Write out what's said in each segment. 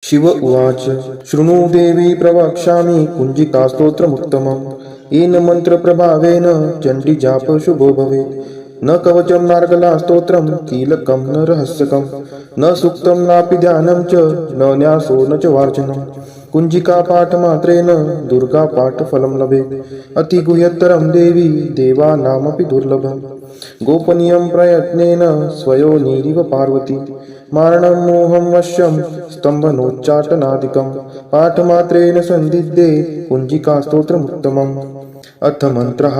शिव उवाच शृणु देवी प्रवक्ष्यामि कुञ्जिकास्तोत्रमुत्तमम् येन मन्त्रप्रभावेन चण्डीजाप शुभो भवेत्। न कवचं नार्गला स्तोत्रं कीलकं न रहस्यकं न सूक्तं नापि ध्यानं च न न्यासो न च वार्चनं। कुञ्जिका पाठमात्रेण दुर्गा पाठफलं लभेत्। अतिगुह्यतरं देवी देवानामपि दुर्लभम्। गोपनीयं प्रयत्नेन स्वयोनिरिव पार्वती मारणं मोहं वश्यं स्तम्भनोच्चाटनादिकं पाठमात्रेण सन्दिग्धे कुञ्जिकास्तोत्रमुत्तमम्। अथ मन्त्रः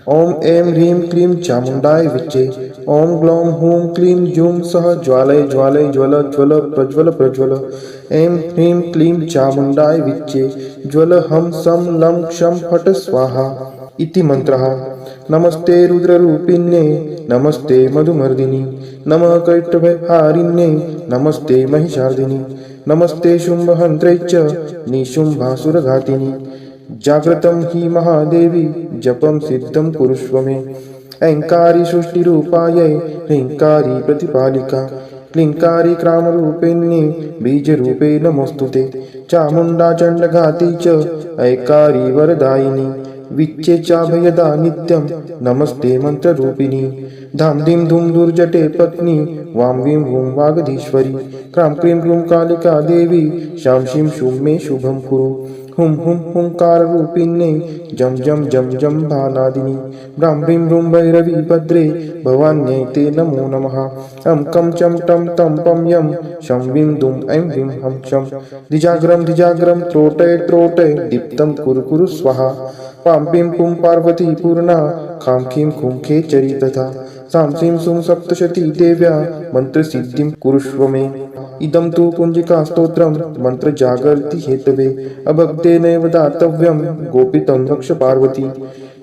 ॐ ऐं ह्रीं क्लीं चामुण्डाय विच्चे ॐ ग्लौं हूं क्लीं जूं सः ज्वालय ज्वालय ज्वल ज्वल प्रज्वल प्रज्वल ऐं ह्रीं क्लीं चामुण्डाय विच्चे ज्वल हं सं लं क्षं फट् स्वाहा इति मन्त्रः। नमस्ते रुद्ररूपिण्ये नमस्ते मधुमर्दिनि नमः कैटभहारिण्ये नमस्ते महिषार्दिनि नमस्ते शुम्भहन्त्रे च निशुम्भासुरघातिनि। जाग्रतं हि महादेवी जपं सिद्धं कुरुष्व मे। ऐङ्कारी सृष्टिरूपायै ह्रीङ्कारी प्रतिपालिका क्लीङ्कारी क्रामरूपिण्ये बीजरूपे नमोऽस्तुते। चामुण्डा चण्डघाती च ऐकारी वरदायिनी विच्चे चाभयदा नित्यं नमस्ते मन्त्ररूपिणी। धां धीं धूं दुर्जटे पत्नी वां वीं वूं वागधीश्वरी क्रां क्रीं क्रूं कालिका देवी शां शीं शूं मे शुभं कुरु। हुं हुं हुंकाररूपिण्ये जं जं जं जं भानादिनी ब्रां ब्रीं ब्रूं भैरवी भद्रे भवान्यै ते नमो नमः। अं कं चं टं तं पं यं शं वीं दुं ऐं वीं हं क्षं द्विजाग्रं त्रोटय त्रोटय दीप्तं कुरु कुरु स्वाहा। पां पीं पुं पार्वती पूर्णा खां खीं खुं खेचरी तथा सां सीं सुं सप्तशती देव्या मन्त्रसिद्धिं कुरुष्व मे। इदं तु कुञ्जिकास्तोत्रं मन्त्रजागर्ति हेतवे अभक्तेनैव दातव्यं गोपितं रक्ष पार्वती।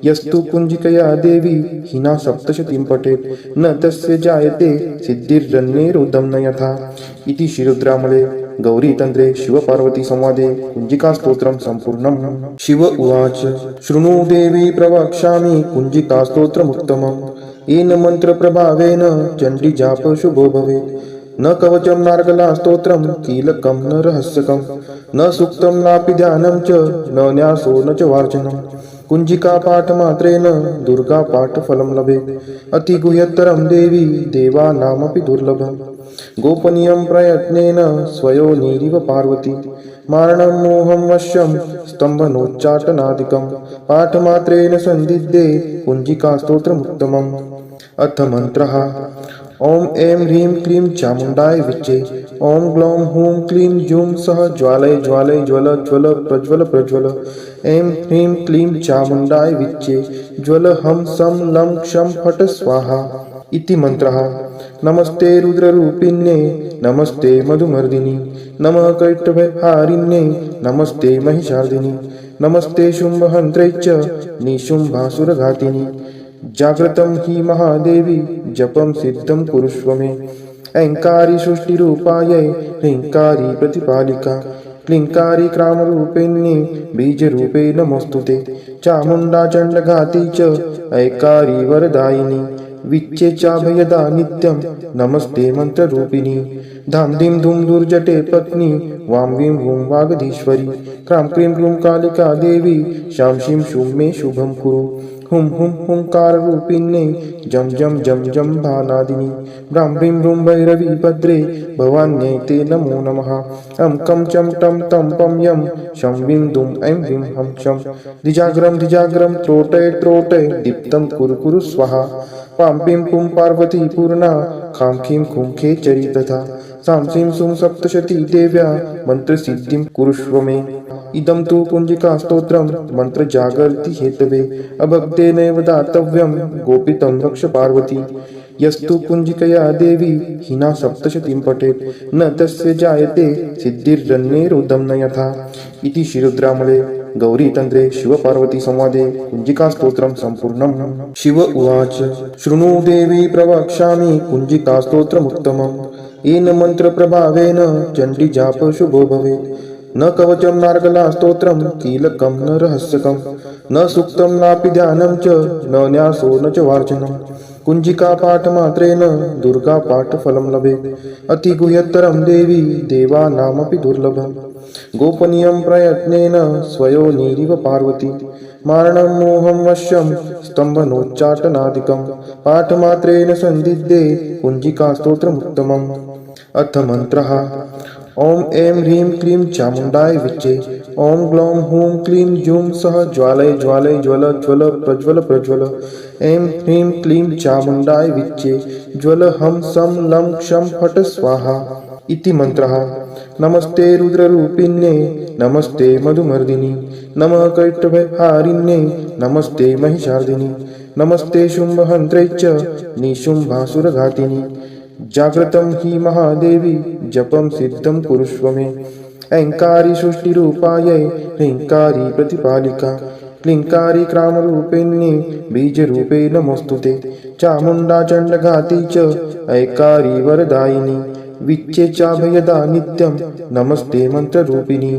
यस्तु कुञ्जिकया देवी हिना सप्तशतीं पठेत् न तस्य जायते सिद्धिर्जन्मेरुदं न यथा। इति श्रीरुद्रामले गौरीतन्त्रे शिवपार्वतीसंवादे कुञ्जिकास्तोत्रं सम्पूर्णम्। शिव उवाच शृणु देवी प्रवक्ष्यामि कुञ्जिकास्तोत्रमुत्तमम् येन मन्त्रप्रभावेन चण्डीजाप शुभो भवेत्। न कवचं नार्गला स्तोत्रं कीलकं न रहस्यकं न सूक्तं नापि ध्यानं च न न्यासो न च वार्चनं। कुञ्जिका पाठमात्रेण दुर्गा पाठफलं लभेत्। अतिगुह्यतरं देवी देवानामपि दुर्लभम्। गोपनीयं प्रयत्नेन स्वयोनिरिव पार्वती मारणं मोहं वश्यं स्तम्भनोच्चाटनादिकं पाठमात्रेण सन्दिग्धे कुञ्जिकास्तोत्रमुत्तमम्। अथ मन्त्रः ॐ ऐं ह्रीं क्लीं चामुण्डाय विच्चे ॐ ग्लौं हूं क्लीं जूं सः ज्वालय ज्वालय ज्वल ज्वल प्रज्वल प्रज्वल ऐं ह्रीं क्लीं चामुण्डाय विच्चे ज्वल हं सं लं क्षं फट् स्वाहा इति मन्त्रः। नमस्ते रुद्ररूपिण्ये नमस्ते मधुमर्दिनि नमः कैटभहारिण्ये नमस्ते महिषार्दिनि नमस्ते शुम्भहन्त्रे च निशुम्भासुरघातिनि। जाग्रतं हि महादेवी जपं सिद्धं कुरुष्व मे। ऐङ्कारी सृष्टिरूपायै ह्रीङ्कारी प्रतिपालिका क्लीङ्कारी क्रामरूपिण्ये बीजरूपे नमोऽस्तुते। चामुण्डा चण्डघाती च ऐकारी वरदायिनी विच्चे चाभयदा नित्यं नमस्ते मन्त्ररूपिणी। धां धीं धूं दुर्जटे पत्नी वां वीं वूं वागधीश्वरी क्रां क्रीं क्रूं कालिका देवी शां शीं शूं मे शुभं कुरु। हुं हुं हुंकाररूपिण्ये जं जं जं जं भानादिनी ब्रां ब्रीं ब्रूं भैरवी भद्रे भवान्यै ते नमो नमः। अं कं चं टं तं पं यं शं वीं दुं ऐं वीं हं क्षं द्विजाग्रं त्रोटय त्रोटय दीप्तं कुरु कुरु स्वाहा। पां पीं पुं पार्वती पूर्णा खां खीं खुं खेचरी तथा सां सीं सुं सप्तशती देव्या मन्त्रसिद्धिं कुरुष्व मे। इदं तु कुञ्जिकास्तोत्रं मन्त्रजागर्ति हेतवे अभक्तेनैव दातव्यं गोपितं रक्ष पार्वती। यस्तु कुञ्जिकया देवी हिना सप्तशतीं पठेत् न तस्य जायते सिद्धिर्जन्मेरुदं न यथा। इति श्रीरुद्रामले गौरीतन्त्रे शिवपार्वतीसंवादे कुञ्जिकास्तोत्रं सम्पूर्णम्। शिव उवाच शृणु देवी प्रवक्ष्यामि कुञ्जिकास्तोत्रमुत्तमम् येन मन्त्रप्रभावेन चण्डीजाप शुभो भवेत्। न कवचं नार्गला स्तोत्रं कीलकं न रहस्यकं न सूक्तं नापि ध्यानं च न न्यासो न च वार्चनं। कुञ्जिका पाठमात्रेण दुर्गा पाठफलं लभेत् अतिगुह्यतरं देवी देवानामपि दुर्लभम् गोपनीयं प्रयत्नेन स्वयोनिरिव पार्वती मारणं मोहं वश्यं स्तम्भनोच्चाटनादिकं पाठमात्रेण सन्दिग्धे कुञ्जिकास्तोत्रमुत्तमम् अथ मन्त्रः ॐ ऐं ह्रीं क्लीं चामुण्डाय विच्चे ॐ ग्लौं हूं क्लीं जूं सः ज्वालय ज्वालय ज्वल ज्वल प्रज्वल प्रज्वल ऐं ह्रीं क्लीं चामुण्डाय विच्चे ज्वल हं सं लं क्षं फट् स्वाहा इति मन्त्रः नमस्ते रुद्ररूपिण्ये नमस्ते मधुमर्दिनि नमः कैटभहारिण्ये नमस्ते महिषार्दिनि नमस्ते शुम्भहन्त्रे च निशुम्भासुरघातिनि जाग्रतं हि महादेवी जपं सिद्धं कुरुष्व मे ऐङ्कारी सृष्टिरूपायै ह्रीङ्कारी प्रतिपालिका क्लीङ्कारी क्रामरूपिण्ये बीजरूपे नमोऽस्तुते चामुण्डा चण्डघाती च ऐकारी वरदायिनी विच्चे चाभयदा नित्यं नमस्ते मन्त्ररूपिणी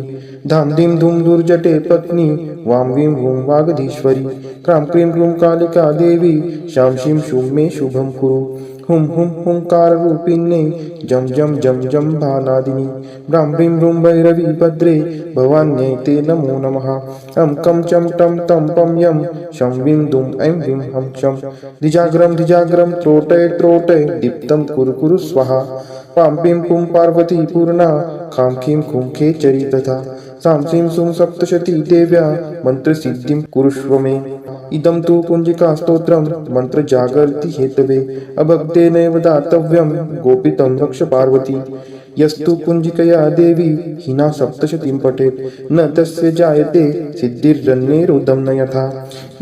धां धीं धूं दुर्जटे पत्नी वां वीं वूं वागधीश्वरी क्रां क्रीं क्रूं कालिका देवी शां शीं शूं मे शुभं कुरु हुं हुं हुंकाररूपिण्ये जं जं जं जं भानादिनी ब्रां ब्रीं ब्रूं भैरवी भद्रे भवान्यै ते नमो नमः अं कं चं टं तं पं यं शं वीं दुं ऐं वीं हं शं द्विजाग्रं त्रोटय त्रोटय दीप्तं कुरु कुरु स्वाहा पां पीं पुं पार्वती पूर्णा खां खीं खुं खेचरी तथा सां सीं सुं सप्तशती देव्या मन्त्रसिद्धिं कुरुष्व मे इदं तु कुञ्जिकास्तोत्रं मन्त्रजागर्ति हेतवे अभक्तेनैव दातव्यं गोपितं रक्ष पार्वती यस्तु कुञ्जिकया देवी हिना सप्तशतीं पठेत् न तस्य जायते सिद्धिर्जन्मेरुदं न यथा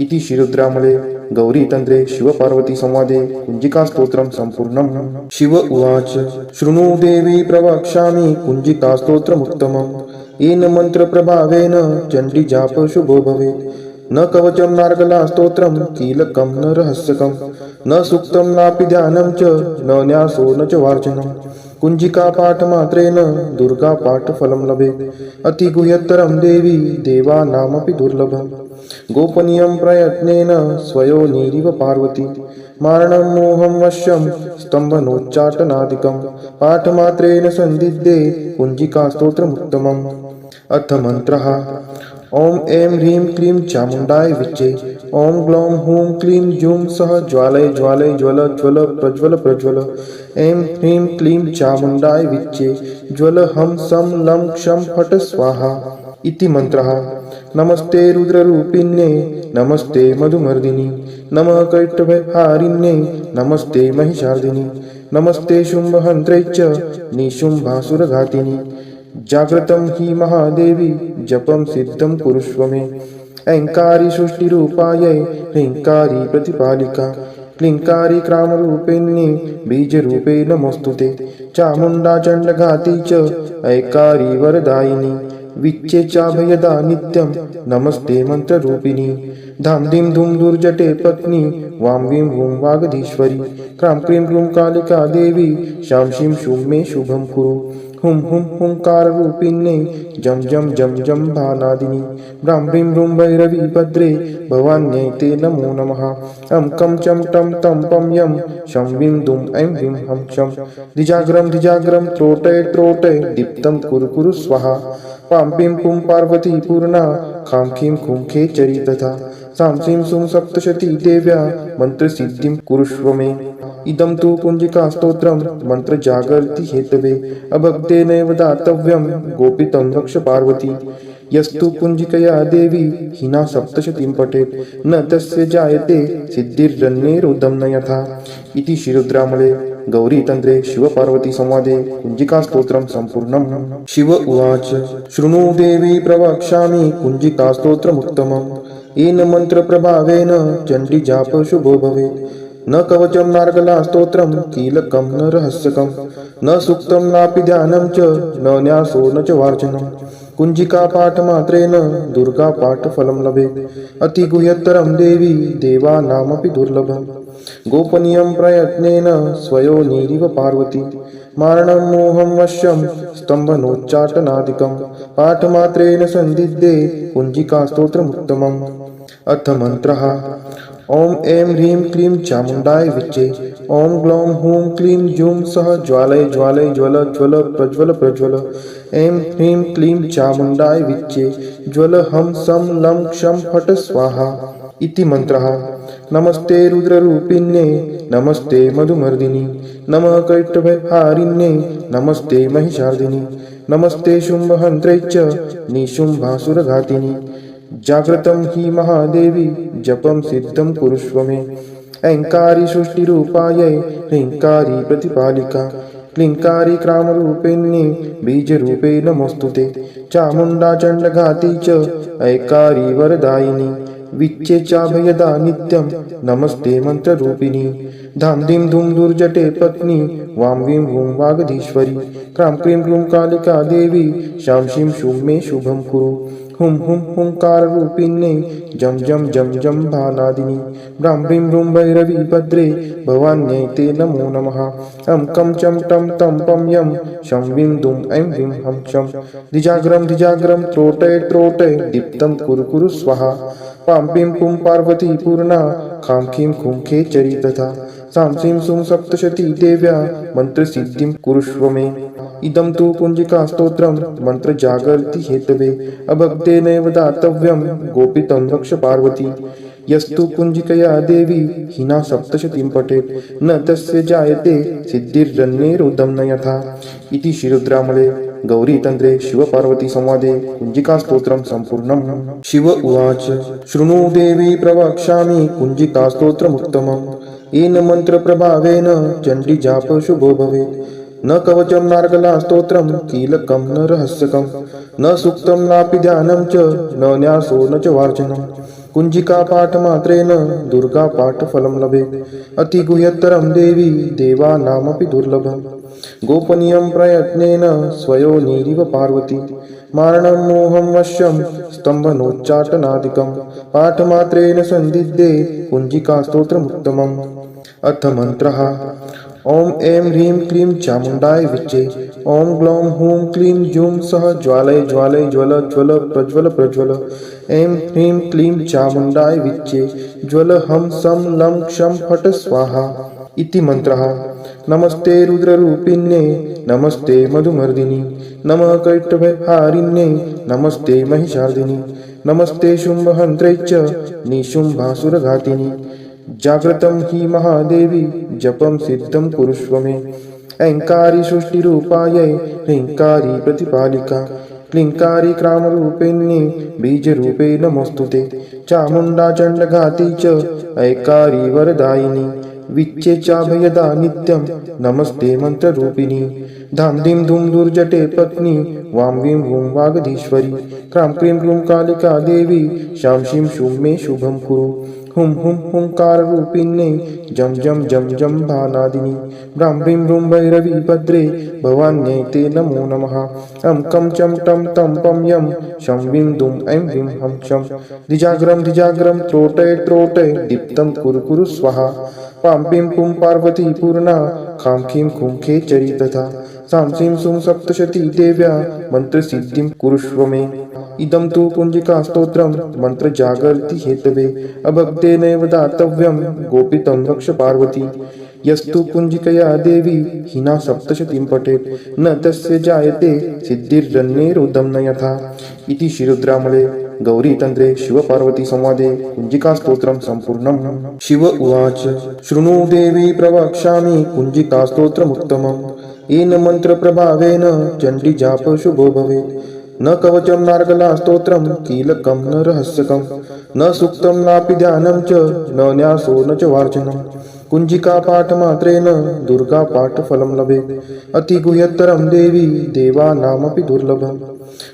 इति श्रीरुद्रामले गौरीतन्त्रे शिवपार्वती संवादे कुञ्जिकास्तोत्रं सम्पूर्णम् शिव उवाच शृणु देवी प्रवक्ष्यामि कुञ्जिकास्तोत्रमुत्तमम् येन मन्त्रप्रभावेन चण्डीजाप शुभो भवेत् न कवचं नार्गला स्तोत्रं कीलकं न रहस्यकं न सूक्तं नापि ध्यानं च न न्यासो न च वार्चनं कुञ्जिका पाठमात्रेण दुर्गा पाठफलं लभेत् अतिगुह्यतरं देवी देवानामपि दुर्लभम् गोपनीयं प्रयत्नेन स्वयोनिरिव पार्वती मारणं मोहं वश्यं स्तम्भनोच्चाटनादिकं पाठमात्रेण सन्दिग्धे कुञ्जिकास्तोत्रमुत्तमम् अथ मन्त्रः ॐ ऐं ह्रीं क्लीं चामुण्डाय विच्चे ॐ ग्लौं हूं क्लीं जूं सः ज्वालय ज्वालय ज्वल ज्वल प्रज्वल प्रज्वल ऐं ह्रीं क्लीं चामुण्डाय विच्चे ज्वल हं सं लं क्षं फट् स्वाहा इति मन्त्रः नमस्ते रुद्ररूपिण्ये नमस्ते मधुमर्दिनि नमः कैटभहारिण्ये नमस्ते महिषार्दिनि नमस्ते शुम्भहन्त्रे च निशुम्भासुरघातिनि जाग्रतं हि महादेवी जपं सिद्धं कुरुष्व मे ऐङ्कारी सृष्टिरूपायै ह्रीङ्कारी प्रतिपालिका क्लीङ्कारी क्रामरूपिण्ये बीजरूपे नमोऽस्तुते चामुण्डा चण्डघाती च ऐकारी वरदायिनी विच्चे चाभयदा नित्यं नमस्ते मन्त्ररूपिणी धां धीं धूं दुर्जटे पत्नी वां वीं वूं वागधीश्वरी क्रां क्रीं क्रूं कालिका देवी शां शीं शूं मे शुभं कुरु हुं हुं हुंकाररूपिण्ये जं जं जं जं भानादिनी ब्रां ब्रीं ब्रूं भैरवी भद्रे भवान्यै ते नमो नमः अं कं चं टं तं पं यं शं वीं दुं ऐं वीं हं शं द्विजाग्रं त्रोटय त्रोटय दीप्तं कुरु कुरु स्वाहा पां पीं पुं पार्वती पूर्णा खां खीं खुं खेचरी तथा सां सीं सुं सप्तशती देव्या मन्त्रसिद्धिं कुरुष्व मे इदं तु कुञ्जिकास्तोत्रं मन्त्रजागर्ति हेतवे अभक्तेनैव दातव्यं गोपितं रक्ष पार्वती यस्तु कुञ्जिकया देवी हिना सप्तशतीं पठेत् न तस्य जायते सिद्धिर्जन्मेरुदं न यथा इति श्रीरुद्रामले गौरीतन्त्रे शिवपार्वती संवादे कुञ्जिकास्तोत्रं सम्पूर्णम् शिव उवाच शृणु देवी प्रवक्ष्यामि कुञ्जिकास्तोत्रमुत्तमम् येन मन्त्रप्रभावेन चण्डीजाप शुभो भवेत् न कवचं नार्गला स्तोत्रं कीलकं न रहस्यकं न सूक्तं नापि ध्यानं च न न्यासो न च वार्चनं कुञ्जिका पाठमात्रेण दुर्गा पाठफलं लभेत् अतिगुह्यतरं देवी देवानामपि दुर्लभम् गोपनीयं प्रयत्नेन स्वयोनिरिव पार्वती मारणं मोहं वश्यं स्तम्भनोच्चाटनादिकं पाठमात्रेण सन्दिग्धे कुञ्जिकास्तोत्रमुत्तमम् अथ मन्त्रः ॐ ऐं ह्रीं क्लीं चामुण्डाय विच्चे ॐ ग्लौं हूं क्लीं जूं सः ज्वालय ज्वालय ज्वल ज्वल प्रज्वल प्रज्वल ऐं ह्रीं क्लीं चामुण्डाय विच्चे ज्वल हं सं लं क्षं फट् स्वाहा इति मन्त्रः। नमस्ते रुद्ररूपिण्ये नमस्ते मधुमर्दिनि नमः कैटभहारिण्ये नमस्ते महिषार्दिनि नमस्ते शुम्भहन्त्रे च निशुम्भासुरघातिनि जाग्रतं हि महादेवी जपं सिद्धं कुरुष्व मे। ऐङ्कारी सृष्टिरूपायै ह्रीङ्कारी प्रतिपालिका क्लीङ्कारी क्रामरूपिण्ये बीजरूपे नमोऽस्तु ते। चामुण्डा चण्डघाती च ऐकारी वरदायिनी विच्चे चाभयदा नित्यं नमस्ते मन्त्ररूपिणी। धां धीं धूं दुर्जटे पत्नी वां वीं वूं वागधीश्वरी क्रां क्रीं क्रूं कालिका देवी शां शीं शूं मे शुभं कुरु। हुं हुं हुंकाररूपिण्ये जं जं जं जं भानादिनि ब्रां ब्रीं ब्रूं भैरवी भद्रे भवान्यै ते नमो नमः। अं कं चं टं तं पं यं शं वीं दुं ऐं ह्रीं हं शं धिजाग्रं त्रोटय त्रोटय दीप्तं कुरु कुरु स्वाहा। पां पीं पुं पार्वती पूर्णा खां खीं खुं खेचरी तथा सां सीं सुं सप्तशती देव्या मन्त्रसिद्धिं कुरुष्व मे। इदं तु कुञ्जिकास्तोत्रं मन्त्रजागर्ति हेतवे अभक्तेनैव दातव्यं गोपितं रक्ष पार्वती। यस्तु कुञ्जिकया देवी हिना सप्तशतीं पठेत् न तस्य जायते सिद्धिर्जन्मेरुदं न यथा। इति श्रीरुद्रामले गौरीतन्त्रे शिवपार्वतीसंवादे कुञ्जिकास्तोत्रं सम्पूर्णम्। शिव उवाच शृणु देवी प्रवक्ष्यामि कुञ्जिकास्तोत्रमुत्तमम्। येन मन्त्रप्रभावेन चण्डीजाप शुभो भवेत्। न कवचं नार्गला स्तोत्रं कीलकं न रहस्यकं न सूक्तं नापि ध्यानं च न न्यासो न च वार्चनं। कुञ्जिका पाठमात्रेण दुर्गा पाठफलं लभेत्। अतिगुह्यतरं देवी देवानामपि दुर्लभम्। गोपनीयं प्रयत्नेन स्वयोनिरिव पार्वती मारणं मोहं वश्यं स्तम्भनोच्चाटनादिकं पाठमात्रेण सन्दिद्धे कुञ्जिकास्तोत्रमुत्तमम्। अथ मन्त्रः। ॐ ऐं ह्रीं क्लीं चामुण्डाय विच्चे ॐ ग्लौं हूं क्लीं जूं सः ज्वालय ज्वालय ज्वल ज्वल प्रज्वल प्रज्वल ऐं ह्रीं क्लीं चामुण्डाय विच्चे ज्वल हं सं लं क्षं फट् स्वाहा इति मन्त्रः। नमस्ते रुद्ररूपिण्ये नमस्ते मधुमर्दिनि नमः कैटभहारिण्ये नमस्ते महिषार्दिनि नमस्ते शुम्भहन्त्रे च निशुम्भासुरघातिनि जाग्रतं हि महादेवी जपं सिद्धं कुरुष्व मे। ऐङ्कारी सृष्टिरूपायै ह्रीङ्कारी प्रतिपालिका क्लीङ्कारी क्रामरूपिण्ये बीजरूपे नमोऽस्तु ते। चामुण्डा चण्डघाती च ऐकारी वरदायिनी विच्चे चाभयदा नित्यं नमस्ते मन्त्ररूपिणी। धां धीं धूं दुर्जटे पत्नी वां वीं वूं वागधीश्वरी क्रां क्रीं क्रूं कालिका देवी शां शीं शूं मे शुभं कुरु। हुं हुं हुंकाररूपिण्ये जं जं जं जं भानादिनि ब्रां ब्रीं ब्रूं भैरवी भद्रे भवान्यै ते नमो नमः। अं कं चं टं तं पं यं शं वीं दुं ऐं ह्रीं हं शं धिजाग्रं त्रोटय त्रोटय दीप्तं कुरु कुरु स्वाहा। पां पीं पुं पार्वती पूर्णा खां खीं खुं खेचरी तथा सां सीं सुं सप्तशती देव्या मन्त्रसिद्धिं कुरुष्व मे। इदं तु कुञ्जिकास्तोत्रं मन्त्रजागर्ति हेतवे अभक्तेनैव दातव्यं गोपितं रक्ष पार्वती। यस्तु कुञ्जिकया देवी हिना सप्तशतीं पठेत् न तस्य जायते सिद्धिर्जन्मेरुदं न यथा। इति श्रीरुद्रामले गौरीतन्त्रे शिवपार्वतीसंवादे कुञ्जिकास्तोत्रं सम्पूर्णम्। शिव उवाच शृणु देवी प्रवक्ष्यामि कुञ्जिकास्तोत्रमुत्तमम्। येन मन्त्रप्रभावेन चण्डीजाप शुभो भवेत्। न कवचं नार्गला स्तोत्रं कीलकं न रहस्यकं न सूक्तं नापि ध्यानं च न न्यासो न च वार्चनं। कुञ्जिका पाठमात्रेण दुर्गा पाठफलं लभेत्। अतिगुह्यतरं देवी देवानामपि दुर्लभम्।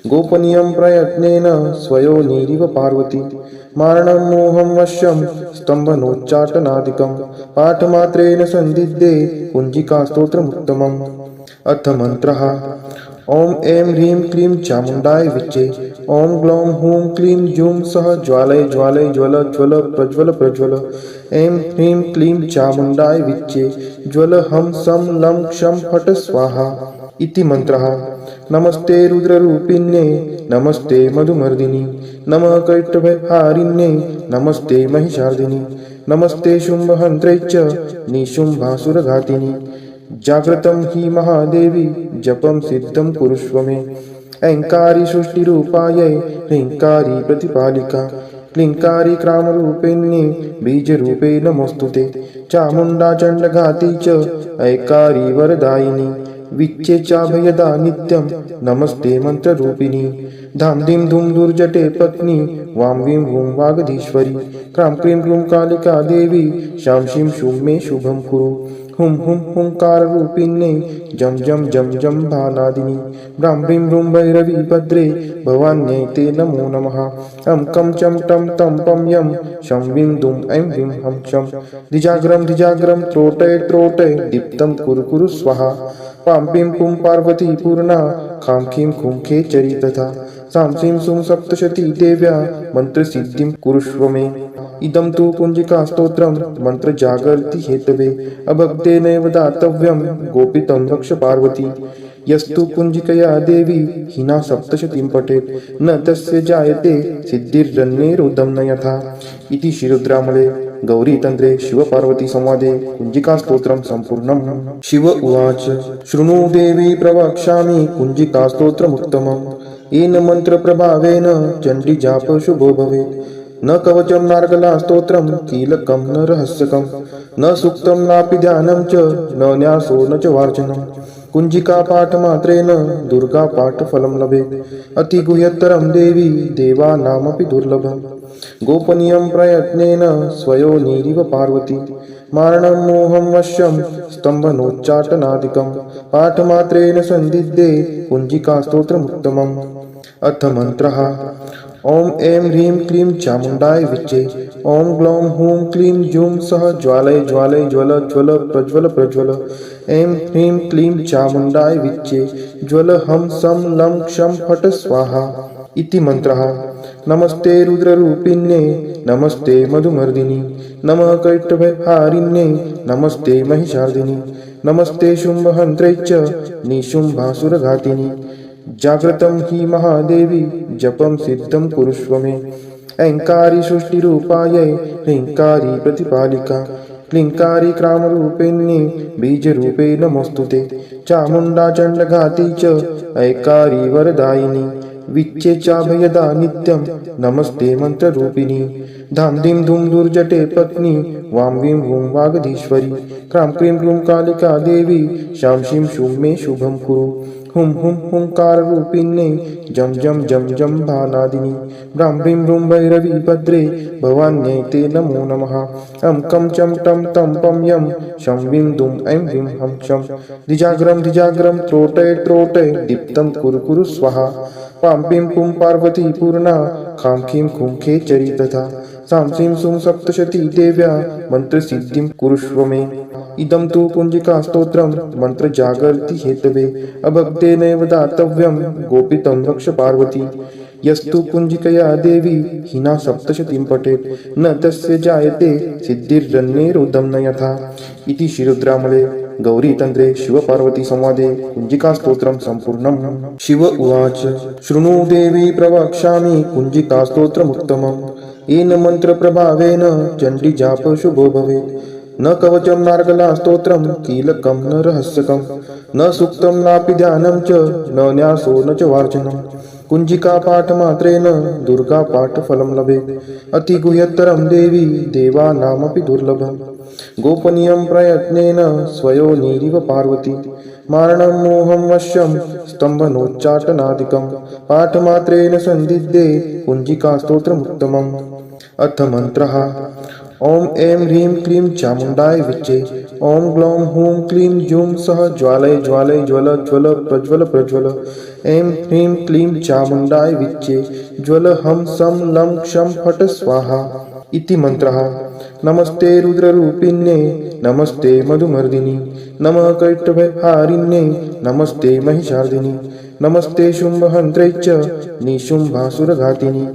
गोपनीयं प्रयत्नेन स्वयोनिरिव पार्वती मारणं मोहं वश्यं स्तम्भनोच्चाटनादिकं पाठमात्रेण सन्दिद्धे कुञ्जिकास्तोत्रमुत्तमम्। अथ मन्त्रः। ॐ ऐं ह्रीं क्लीं चामुण्डाय विच्चे ॐ ग्लौं हूं क्लीं जूं सः ज्वालय ज्वालय ज्वल ज्वल प्रज्वल प्रज्वल ऐं ह्रीं क्लीं चामुण्डाय विच्चे ज्वल हं सं लं क्षं फट् स्वाहा इति मंत्रः नमस्ते रुद्ररूपिण्ये नमस्ते मधुमर्दिनी नमः कैटभहारिण्ये नमस्ते महिषार्दिनी नमस्ते शुम्भहन्त्रे च निशुम्भासुरघातिनी जाग्रतं हि महादेवी जपं सिद्धं कुरुष्व मे ऐङ्कारी सृष्टिरूपायै ह्रीङ्कारी प्रतिपालिका क्लीङ्कारी क्रामरूपिण्ये बीजरूपे नमोऽस्तुते चामुण्डा चण्डघाती च ऐकारी वरदायिनी विच्चे चाभयदा नित्यं नमस्ते मंत्ररूपिणी धाम धीम धूम दुर्जटे पत्नी वां वीं वूं वागधीश्वरी क्रां क्रीं क्रूं कालिका देवी शां शीं शूं मे शुभं कुरु हुं हुं हुंकाररूपिण्ये जं जं जं जं भानादिनी ब्रां ब्रीं ब्रूं भैरवी भद्रे भवान्यै ते नमो नमः अं कं चं टं तं पं यं शं वीं दुं ऐं ह्रीं हं शं द्विजाग्रं त्रोटय त्रोटय दीप्तं कुरु कुरु स्वाहा पां पीं पुं पार्वती पूर्णा खां खीं खुं खेचरी तथा सां सीं सुं सप्तशती देव्या मन्त्रसिद्धिं कुरुष्व मे इदं तु कुञ्जिका स्तोत्रं मन्त्रजागर्ति हेतवे अभक्तेनैव दातव्यं गोपितं रक्ष पार्वती यस्तु कुञ्जिकया देवी हिना सप्तशतीं पठेत् न तस्य जायते सिद्धिर्रन्येरुदं न यथा इति श्रीरुद्रामले गौरीतन्त्रे शिवपार्वती संवादे कुञ्जिकास्तोत्रं सम्पूर्णम्। शिव उवाच शृणु देवी प्रवक्ष्यामि कुञ्जिकास्तोत्रमुत्तमम् येन मन्त्रप्रभावेन चण्डीजाप शुभो भवेत् न कवचं नार्गला स्तोत्रं कीलकं न रहस्यकं न सूक्तं नापि ध्यानं च न न्यासो न च वार्चनं कुञ्जिका पाठमात्रेण दुर्गा पाठफलं लभेत् अतिगुह्यतरं देवी देवानामपि दुर्लभम् गोपनीयं प्रयत्नेन स्वयोनिरिव पार्वती मारणं मोहं वश्यं स्तम्भनोच्चाटनादिकं पाठमात्रेण सन्दिग्धे कुञ्जिका स्तोत्रमुत्तमम्। अथ मंत्रः ॐ ऐं ह्रीं क्लीं चामुण्डाय विच्चे ॐ ग्लौं हूं क्लीं जूं सः ज्वालय ज्वालय ज्वल ज्वल प्रज्वल प्रज्वल ऐं ह्रीं क्लीं चामुण्डाय विच्चे ज्वल हं सं लं क्षं फट् स्वाहा इति मंत्रः नमस्ते रुद्ररूपिण्ये नमस्ते मधुमर्दिनी नमः कैटभहारिण्ये नमस्ते महिषार्दिनी नमस्ते शुम्भहन्त्रे च निशुम्भासुरघातिनी जाग्रतं हि महादेवी जपं सिद्धं कुरुष्व मे ऐङ्कारी सृष्टिरूपायै ह्रीङ्कारी प्रतिपालिका क्लीङ्कारी क्रामरूपिण्ये बीजरूपे नमोऽस्तुते चामुण्डा चण्डघाती च ऐकारी वरदायिनी विच्चे चाभयदा नित्यं नमस्ते मंत्ररूपिणी धाम धीम धूम दुर्जटे पत्नी वां वीं वूं वागधीश्वरी क्रां क्रीं क्रूं कालिका देवी शां शीं शूं मे शुभं कुरु हुं हुं हुंकाररूपिण्ये जं जं जं जं भानादिनी ब्रां ब्रीं ब्रूं भैरवी भद्रे भवान्यै ते नमो नमः अं कं चं टं तं पं यं शं वीं दुं ऐं ह्रीं हं शं द्विजाग्रं त्रोटय त्रोटय दीप्तं कुरु कुरु स्वाहा पां पीं पुं पार्वती पूर्णा खां खीं खुं खेचरी तथा सां सीं सुं सप्तशती देव्या मन्त्रसिद्धिं कुरुष्व मे इदं तु कुञ्जिका स्तोत्रं मन्त्रजागर्ति हेतवे अभक्तेनैव दातव्यं गोपितं रक्ष पार्वती यस्तु कुञ्जिकया देवी हिना सप्तशतीं पठेत् न तस्य जायते सिद्धिर्रन्येरुदं न यथा इति श्रीरुद्रामले गौरीतन्त्रे शिवपार्वती संवादे कुञ्जिकास्तोत्रं सम्पूर्णम्। शिव उवाच शृणु देवी प्रवक्ष्यामि कुञ्जिकास्तोत्रमुत्तमम् येन मन्त्रप्रभावेन चण्डीजाप शुभो भवेत् न कवचं नार्गला स्तोत्रं कीलकं न रहस्यकं न सूक्तं नापि ध्यानं च न न्यासो न च वार्चनं कुञ्जिका पाठमात्रेण दुर्गा पाठफलं लभेत् अतिगुह्यतरं देवी देवानामपि दुर्लभम् गोपनीयं प्रयत्नेन स्वयोनिरिव पार्वती मारणं मोहं वश्यं स्तम्भनोच्चाटनादिकं पाठमात्रेण सन्दिग्धे कुञ्जिका स्तोत्रमुत्तमम्। अथ मंत्रः ॐ ऐं ह्रीं क्लीं चामुण्डाय विच्चे ॐ ग्लौं हूं क्लीं जूं सः ज्वालय ज्वालय ज्वल ज्वल प्रज्वल प्रज्वल ऐं ह्रीं क्लीं चामुण्डाय विच्चे ज्वल हं सं लं क्षं फट् स्वाहा इति मंत्रः नमस्ते रुद्ररूपिण्ये नमस्ते मधुमर्दिनी नमः कैटभहारिण्ये नमस्ते महिषार्दिनी नमस्ते शुम्भहन्त्रे च निशुम्भासुरघातिनी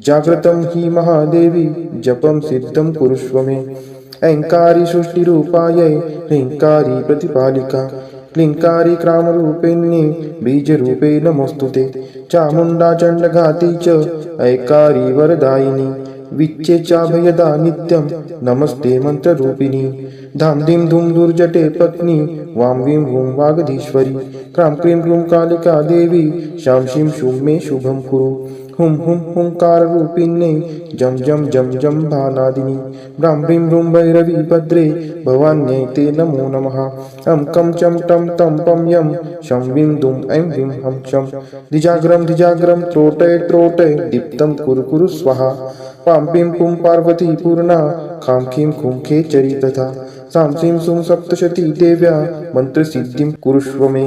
जाग्रतं हि महादेवी जपं सिद्धं कुरुष्व मे ऐङ्कारी सृष्टिरूपायै ह्रीङ्कारी प्रतिपालिका क्लींकारी क्रामरूपिण्ये बीजरूपे नमोस्तुते चामुण्डा चण्डघाती च ऐकारी वरदायिनी विच्चेचाभयदा नित्यं नमस्ते मंत्ररूपिणी धाम धीम धूम दुर्जटे पत्नी वां वीं वूं वागधीश्वरी क्रां क्रीं क्रूं कालिका देवी शां शीं शूं मे शुभं कुरु हुं हुं हुंकाररूपिण्ये जं जं जं जं भानादिनी ब्रां ब्रीं ब्रूं भैरवी भद्रे भवान्यै ते नमो नमः अं कं चं टं तं पं यं शं वीं दुं ऐं ह्रीं हं शं धिजाग्रं त्रोटय त्रोटय दीप्तं कुरु कुरु स्वाहा पां पीं पुं पार्वती पूर्णा खां खीं खुं खेचरी तथा सां सीं सुं सप्तशती देव्या मन्त्रसिद्धिं कुरुष्व मे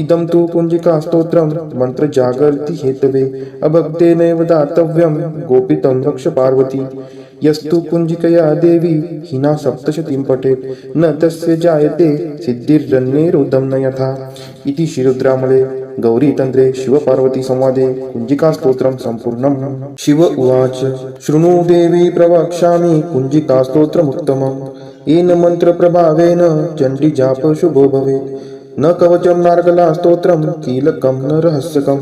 इदं तु कुञ्जिकास्तोत्रं मन्त्रजागर्ति हेतवे अभक्तेनैव दातव्यं गोपितं रक्ष पार्वती यस्तु कुञ्जिकया देवी हिना सप्तशतीं पठेत् न तस्य जायते सिद्धिर्जन्मेरुदं न यथा इति श्रीरुद्रामले गौरीतन्त्रे शिवपार्वती संवादे कुञ्जिकास्तोत्रं सम्पूर्णम्। शिव उवाच शृणु देवी प्रवक्ष्यामि कुञ्जिकास्तोत्रमुत्तमम् येन मन्त्रप्रभावेन चण्डीजाप शुभो भवेत् न कवचं नार्गला स्तोत्रं कीलकं न रहस्यकं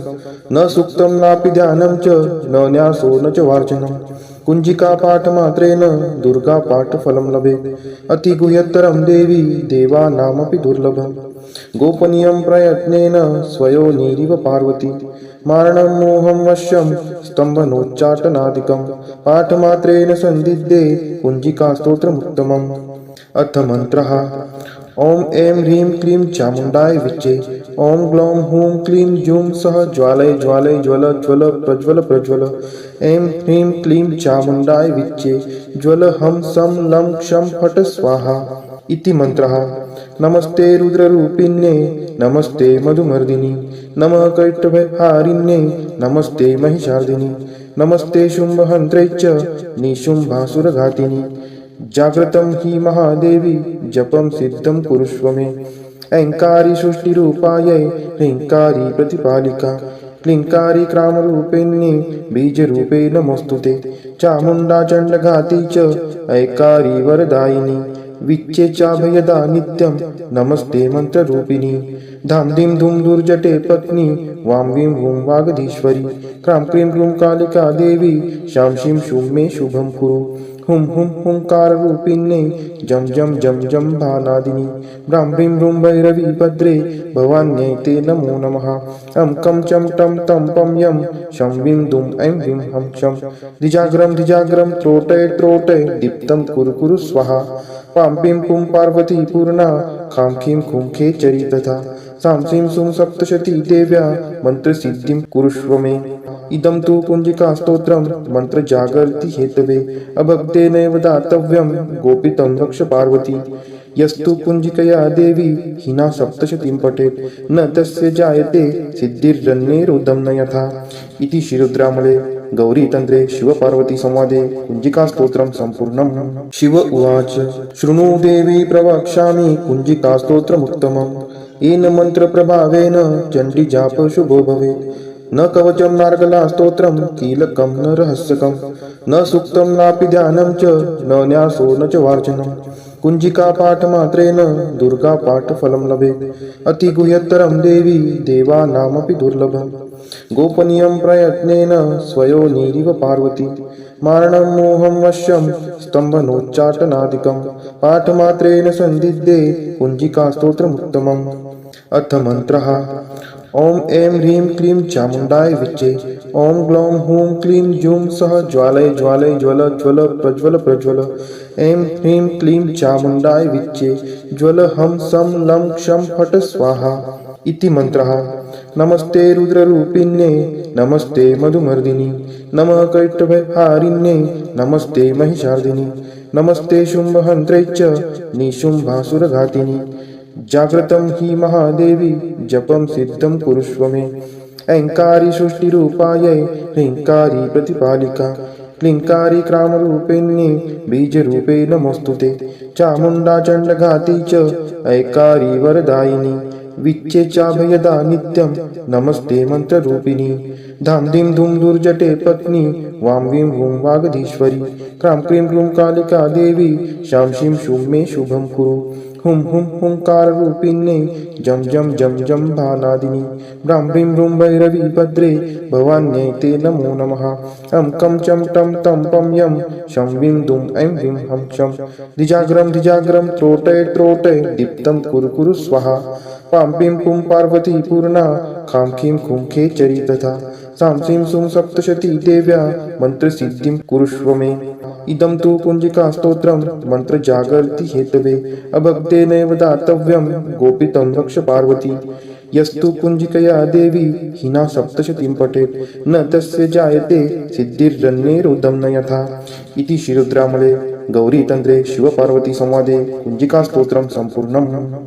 न सूक्तं नापि ध्यानं च न न्यासो न च वार्चनं कुञ्जिका पाठमात्रेण दुर्गा पाठफलं लभेत् अतिगुह्यतरं देवी देवानामपि दुर्लभम् गोपनीयं प्रयत्नेन स्वयोनिरिव पार्वती मारणं मोहं वश्यं स्तम्भनोच्चाटनादिकं पाठमात्रेण सन्दिग्धे कुञ्जिकास्तोत्रमुत्तमम्। अथ मन्त्रः ॐ ऐं ह्रीं क्लीं चामुण्डाय विच्चे ॐ ग्लौं हूं क्लीं जूं सः ज्वालय ज्वालय ज्वल ज्वल प्रज्वल प्रज्वल ऐं ह्रीं क्लीं चामुण्डाय विच्चे ज्वल हं सं लं क्षं फट् स्वाहा इति मन्त्रः। नमस्ते रुद्ररूपिण्ये नमस्ते मधुमर्दिनी नमः कैटभहारिण्ये नमस्ते महिषार्दिनी नमस्ते शुम्भहन्त्रे च निशुम्भासुरघातिनी जाग्रतं हि महादेवी जपं सिद्धं कुरुष्व मे ऐङ्कारी सृष्टिरूपायै ह्रीङ्कारी प्रतिपालिका क्लीङ्कारी क्रामरूपिण्ये बीजरूपे नमोस्तुते चामुण्डा चण्डघाती च ऐकारी वरदायिनी विच्चेचाभयदा नित्यं नमस्ते मंत्ररूपिणी धाम धीम धूम दुर्जटे पत्नी वां वीं वूं वागधीश्वरी क्रां क्रीं क्रूं कालिका देवी शां शीं शूं मे शुभं कुरु हुं हुं हुंकाररूपिण्ये जं जं जं जं भानादिनी ब्रां ब्रीं ब्रूं भैरवी भद्रे भवान्यै ते नमो नमः अं कं चं टं तं पं यं शं वीं दुं ऐं ह्रीं हं शं धिजाग्रं त्रोटय त्रोटय दीप्तं कुरु कुरु स्वाहा पां पीं पुं पार्वती पूर्णा खां खीं खुं खेचरी तथा सां सीं सुं सप्तशती देव्या मन्त्रसिद्धिं कुरुष्व मे इदं तु कुञ्जिकास्तोत्रं मन्त्रजागर्ति हेतवे अभक्तेनैव दातव्यं गोपितं रक्ष पार्वती यस्तु कुञ्जिकया देवी हिना सप्तशतीं पठेत् न तस्य जायते सिद्धिर्जन्मेरुदं न यथा इति श्रीरुद्रामले गौरीतन्त्रे शिवपार्वती संवादे कुञ्जिकास्तोत्रं सम्पूर्णम्। शिव उवाच शृणु देवी प्रवक्ष्यामि कुञ्जिकास्तोत्रमुत्तमम् येन मन्त्रप्रभावेन चण्डीजाप शुभो भवेत् न कवचं नार्गला स्तोत्रं कीलकं न रहस्यकं न सूक्तं नापि ध्यानं च न न्यासो न च वार्चनं कुञ्जिका पाठमात्रेण दुर्गा पाठफलं लभेत् अतिगुह्यतरं देवी देवानामपि दुर्लभम् गोपनीयं प्रयत्नेन स्वयोनिरिव पार्वती मारणं मोहं वश्यं स्तम्भनोच्चाटनादिकं पाठमात्रेण सन्दिग्धे कुञ्जिकास्तोत्रमुत्तमम्। अथ मन्त्रः ॐ ऐं ह्रीं क्लीं चामुण्डाय विच्चे ॐ ग्लौं हूं क्लीं जूं सः ज्वालय ज्वालय ज्वल ज्वल प्रज्वल प्रज्वल ऐं ह्रीं क्लीं चामुण्डाय विच्चे ज्वल हं सं लं क्षं फट् स्वाहा इति मन्त्रः। नमस्ते रुद्ररूपिण्ये नमस्ते मधुमर्दिनी नमः कैटभहारिण्ये नमस्ते महिषार्दिनी नमस्ते शुम्भहन्त्रे च निशुम्भासुरघातिनी जाग्रतं हि महादेवी जपं सिद्धं कुरुष्व मे ऐङ्कारी सृष्टिरूपायै ह्रीङ्कारी प्रतिपालिका क्लीङ्कारी क्रामरूपिण्ये बीजरूपे नमोस्तुते चामुण्डा चण्डघाती च ऐकारी वरदायिनी विच्चेचाभयदा नित्यं नमस्ते मंत्ररूपिणी धाम धीम धूम दुर्जटे पत्नी वां वीं वूं वागधीश्वरी क्रां क्रीं क्रूं कालिका देवी शां शीं शूं मे शुभं कुरु हुं हुं हुंकाररूपिण्ये जं जं जं जं भानादिनी ब्रां ब्रीं ब्रूं भैरवी भद्रे भवान्यै ते नमो नमः अं कं चं टं तं पं यं शं वीं दुं ऐं ह्रीं हं क्षं द्विजाग्रं त्रोटय त्रोटय दीप्तं कुरु कुरु स्वाहा पां पीं पुं पार्वती पूर्णा खां खीं खुं खेचरी तथा सां सीं सुं सप्तशती देव्या मन्त्रसिद्धिं कुरुष्व मे इदं तु कुञ्जिकास्तोत्रं मन्त्रजागर्ति हेतवे अभक्तेनैव दातव्यं गोपितं रक्ष पार्वती यस्तु कुञ्जिकया देवी हिना सप्तशतीं पठेत् न तस्य जायते सिद्धिर्जन्यैरुदं न यथा इति श्रीरुद्रामले गौरीतन्त्रे शिवपार्वतीसंवादे कुञ्जिकास्तोत्रं सम्पूर्णम्।